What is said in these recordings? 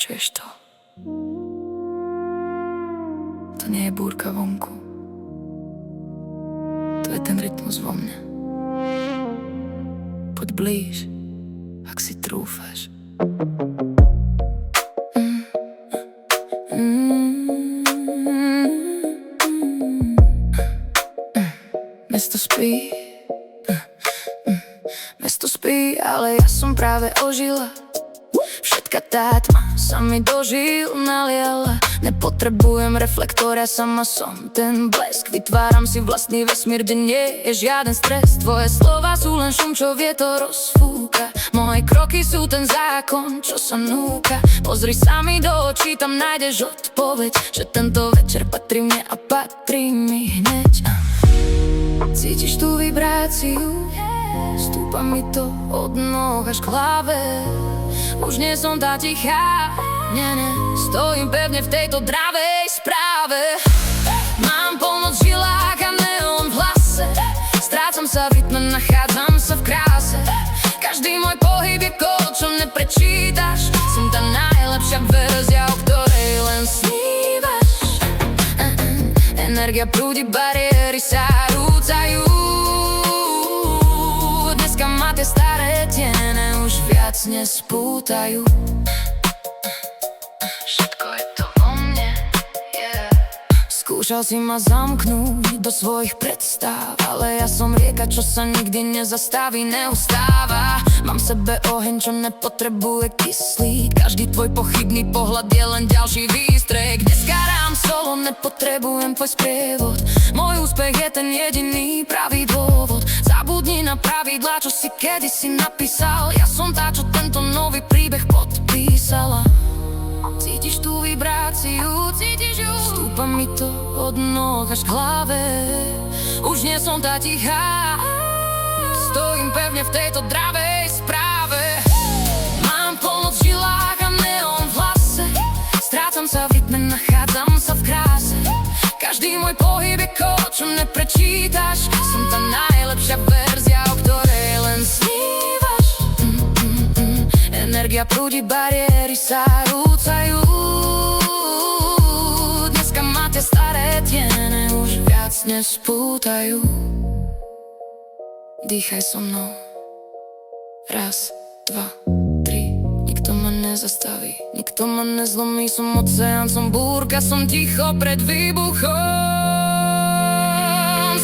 Počuješ to? To nie je búrka vonku. To je ten rytmus vo mne. Poď blíž, ak si trúfaš. Mesto spí, mesto spí, ale ja som práve ožila. Všetka tá tma sa mi do žil naliala. Nepotrebujem reflektor, ja sama som ten blesk. Vytváram si vlastný vesmír, kde nie je žiaden stres. Tvoje slova sú len šum, čo vietor rozfúka. Moje kroky sú ten zákon, čo sa núka. Pozri sa mi do očí, tam nájdeš odpoveď, že tento večer patrí mne a patrí mi hneď. Cítiš tú vibráciu? Stúpa mi to od nôh až k hlave. Už nie som tá tichá, nie, stojím pevne v tejto dravej správe. Mám pomoc v žilách a neon v hlase. Strácam sa v rytme, nachádzam sa v kráse. Každý môj pohyb je kód, čo neprečítaš. Som tá najlepšia verzia, o ktorej len snívaš. Energia prúdi, bariéry sa rúcajú. Dneska ma tie staré tiene už viac nespútajú. Všetko je to o mne, yeah. Skúšal si ma zamknúť do svojich predstav, ale ja som rieka, čo sa nikdy nezastaví, neustáva. Mám v sebe oheň, čo nepotrebuje kyslík. Každý tvoj pochybný pohľad je len ďalší výstrek. Dneska rám solo, nepotrebujem tvoj sprievod. Môj úspech je ten jediný pravý dôvod. Zabudni na pravidlá, čo si kedysi napísal. Ja som tá, čo tento nový príbeh podpísala. Cítiš tú vibráciu, cítiš ju? Stúpa mi to od nôh až k hlave. Už nie som tá tichá, stojím pevne v tejto dravej správe. Mám pomoc v žilách a neon v hlase. Strácam sa v rytme, nachádzam sa v kráse. Každý môj pohyb je kód, čo neprečítaš. Som tá najlepšia verzia, o ktorej len snívaš. Energia prúdi, bariéry sa rúcajú. Dneska ma tie staré tiene už viac nespútajú. Dýchaj so mnou. Raz, dva, tri. Nikto ma nezastaví, nikto ma nezlomí. Som oceán, som búrka, som ticho pred výbuchom.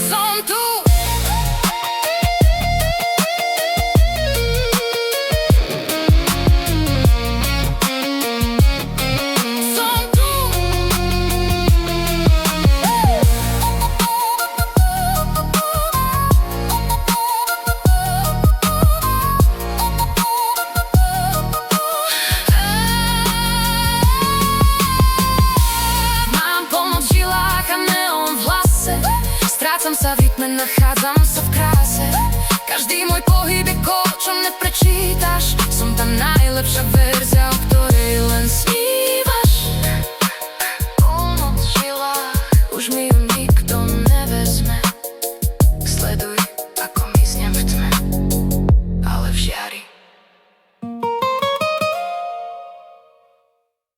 Som tu. Som tu. Strácam sa v rytme, nachádzam sa v kráse. Každý môj